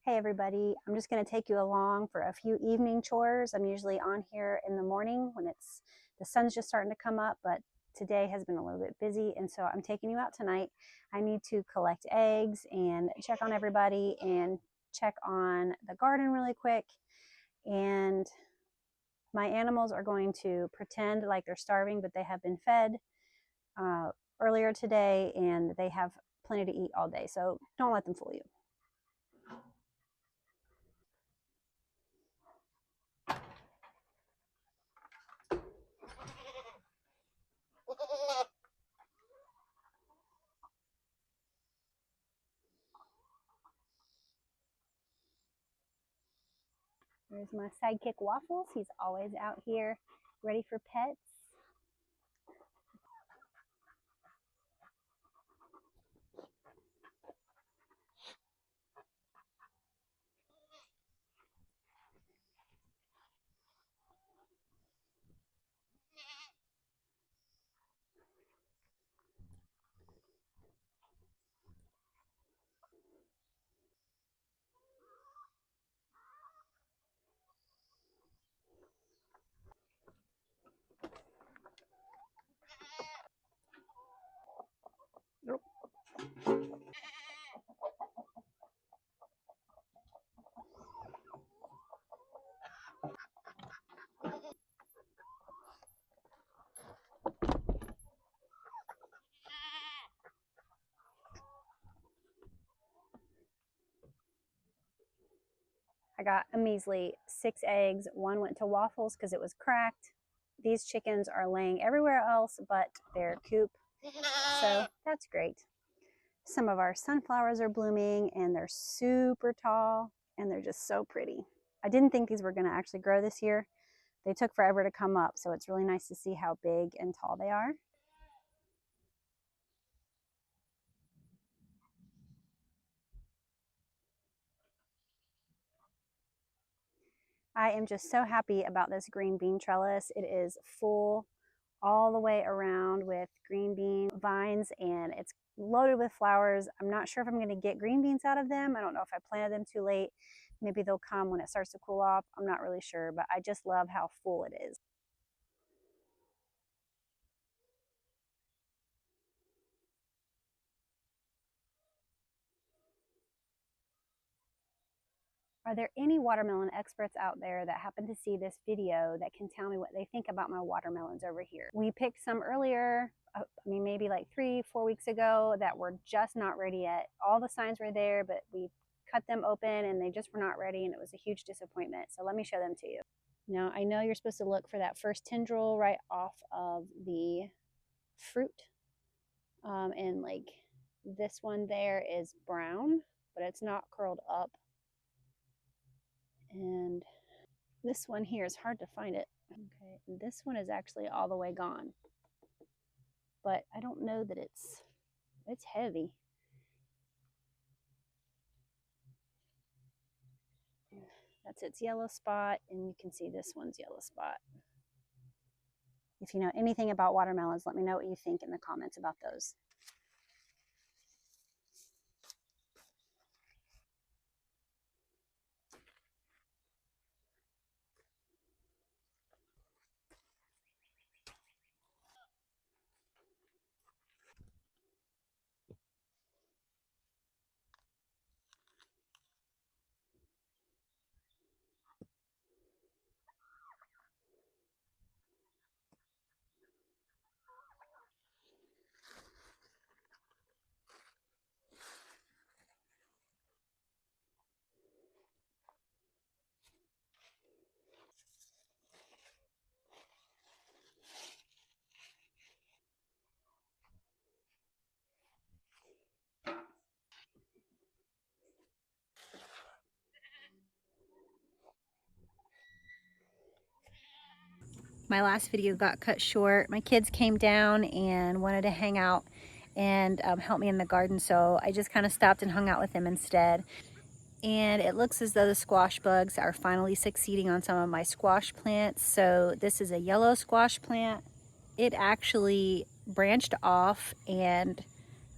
Hey everybody, I'm just going to take you along for a few evening chores. I'm usually on here in the morning when the sun's just starting to come up, but today has been a little bit busy, and so I'm taking you out tonight. I need to collect eggs and check on everybody and check on the garden really quick. And my animals are going to pretend like they're starving, but they have been fed uh, earlier today and they have plenty to eat all day, so don't let them fool you. There's my sidekick Waffles. He's always out here ready for pets. I got a measly 6 eggs. One went to Waffles because it was cracked. These chickens are laying everywhere else but their coop, so that's great. Some of our sunflowers are blooming and they're super tall and they're just so pretty. I didn't think these were going to actually grow this year. They took forever to come up, so it's really nice to see how big and tall they are. I am just so happy about this green bean trellis. It is full all the way around with green bean vines and it's loaded with flowers. I'm not sure if I'm going to get green beans out of them. I don't know if I planted them too late. Maybe they'll come when it starts to cool off. I'm not really sure, but I just love how full it is. Are there any watermelon experts out there that happen to see this video that can tell me what they think about my watermelons over here? We picked some earlier, maybe like 3-4 weeks ago that were just not ready yet. All the signs were there, but we cut them open and they just were not ready, and it was a huge disappointment. So let me show them to you. Now, I know you're supposed to look for that first tendril right off of the fruit. And like this one there is brown, but it's not curled up. And this one here is hard to find it. Okay, and this one is actually all the way gone. But I don't know that it's heavy. That's its yellow spot, and you can see this one's yellow spot. If you know anything about watermelons, let me know what you think in the comments about those. My last video got cut short. My kids came down and wanted to hang out and help me in the garden, so I just kind of stopped and hung out with them instead. And it looks as though the squash bugs are finally succeeding on some of my squash plants. So this is a yellow squash plant. It actually branched off and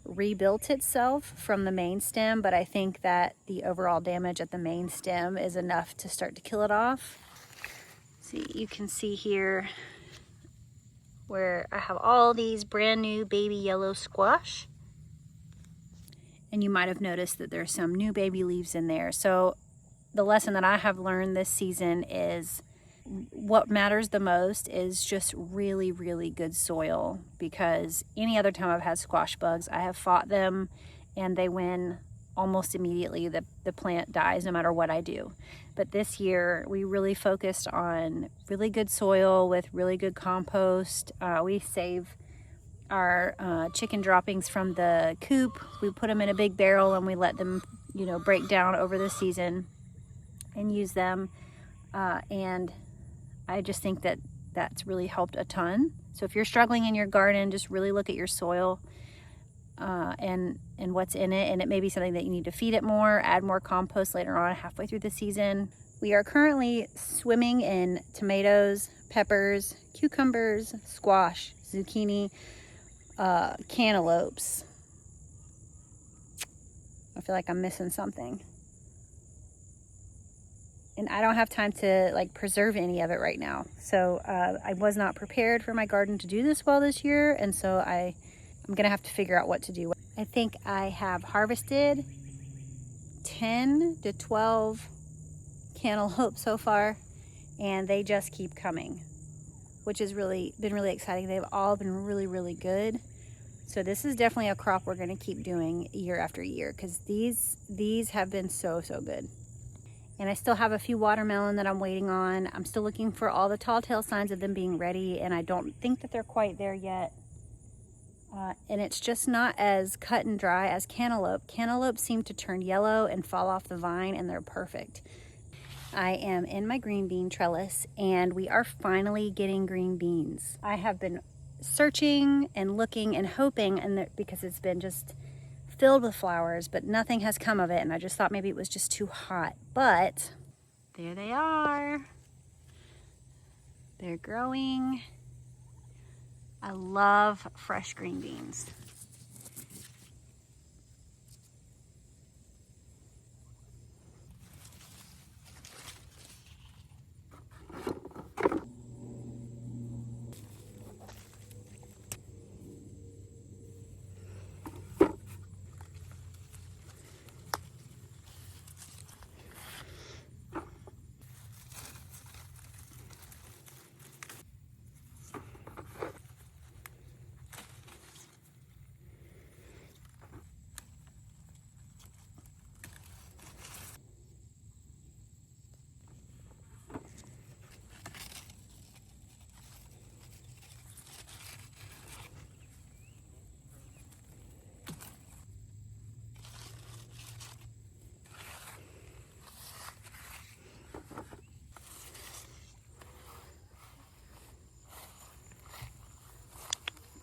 rebuilt itself from the main stem, but I think that the overall damage at the main stem is enough to start to kill it off. See, you can see here where I have all these brand new baby yellow squash. And you might have noticed that there's some new baby leaves in there. So the lesson that I have learned this season is what matters the most is just really, really good soil, because any other time I've had squash bugs, I have fought them and they win almost immediately. The plant dies no matter what I do. But this year we really focused on really good soil with really good compost. We save our chicken droppings from the coop. We put them in a big barrel and we let them, you know, break down over the season and use them. And I just think that that's really helped a ton. So if you're struggling in your garden, just really look at your soil and what's in it. And it may be something that you need to feed it more, add more compost later on halfway through the season. We are currently swimming in tomatoes, peppers, cucumbers, squash, zucchini, cantaloupes. I feel like I'm missing something. And I don't have time to like preserve any of it right now. So I was not prepared for my garden to do this well this year. And so I'm gonna have to figure out what to do. I think I have harvested 10 to 12 cantaloupes so far, and they just keep coming, which has been really exciting. They've all been really, really good. So this is definitely a crop we're gonna keep doing year after year, because these have been so good. And I still have a few watermelon that I'm waiting on. I'm still looking for all the tall tale signs of them being ready, and I don't think that they're quite there yet. And it's just not as cut and dry as cantaloupe. Cantaloupes seem to turn yellow and fall off the vine, and they're perfect. I am in my green bean trellis, and we are finally getting green beans. I have been searching and looking and hoping, and because it's been just filled with flowers, but nothing has come of it, and I just thought maybe it was just too hot. But there they are. They're growing. I love fresh green beans.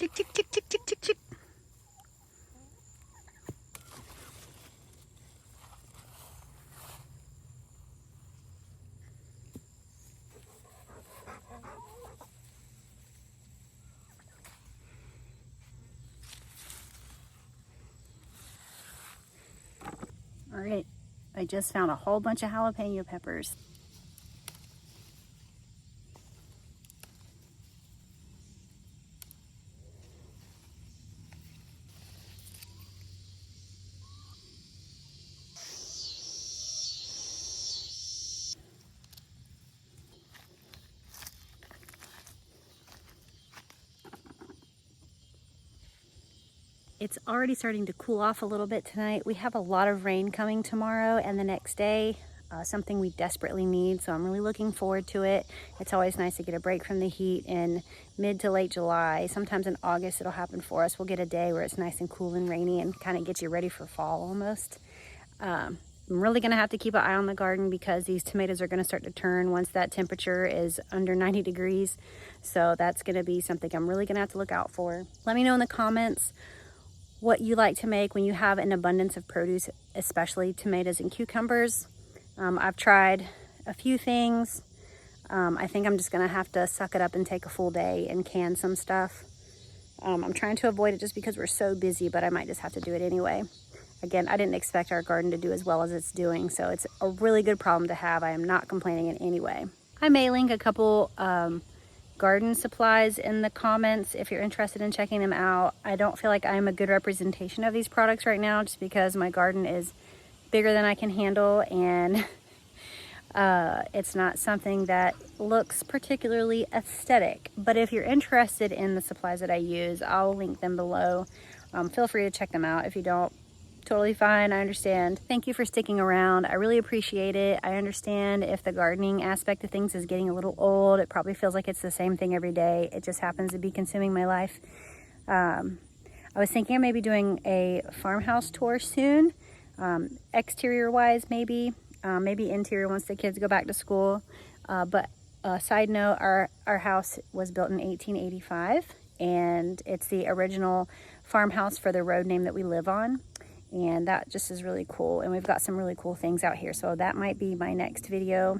Tick, tick, tick, tick, tick, tick, tick. All right, I just found a whole bunch of jalapeno peppers. It's already starting to cool off a little bit tonight. We have a lot of rain coming tomorrow and the next day, something we desperately need. So I'm really looking forward to it. It's always nice to get a break from the heat in mid to late July. Sometimes in August it'll happen for us. We'll get a day where it's nice and cool and rainy and kind of gets you ready for fall almost. I'm really gonna have to keep an eye on the garden because these tomatoes are gonna start to turn once that temperature is under 90 degrees. So that's gonna be something I'm really gonna have to look out for. Let me know in the comments what you like to make when you have an abundance of produce, especially tomatoes and cucumbers. I've tried a few things. I think I'm just gonna have to suck it up and take a full day and can some stuff. I'm trying to avoid it just because we're so busy, but I might just have to do it anyway. Again, I didn't expect our garden to do as well as it's doing, so it's a really good problem to have. I am not complaining in any way. I may link a couple garden supplies in the comments if you're interested in checking them out. I don't feel like I'm a good representation of these products right now just because my garden is bigger than I can handle, and it's not something that looks particularly aesthetic. But if you're interested in the supplies that I use, I'll link them below. Feel free to check them out. If you don't, totally fine, I understand. Thank you for sticking around. I really appreciate it. I understand if the gardening aspect of things is getting a little old. It probably feels like it's the same thing every day. It just happens to be consuming my life. I was thinking of maybe doing a farmhouse tour soon, exterior wise maybe, maybe interior once the kids go back to school. But side note, our house was built in 1885, and it's the original farmhouse for the road name that we live on. And that just is really cool. And we've got some really cool things out here. So that might be my next video.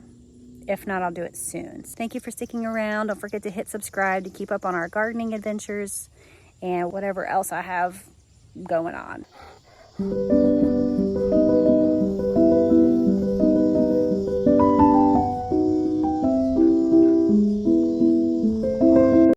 If not, I'll do it soon. Thank you for sticking around. Don't forget to hit subscribe to keep up on our gardening adventures and whatever else I have going on.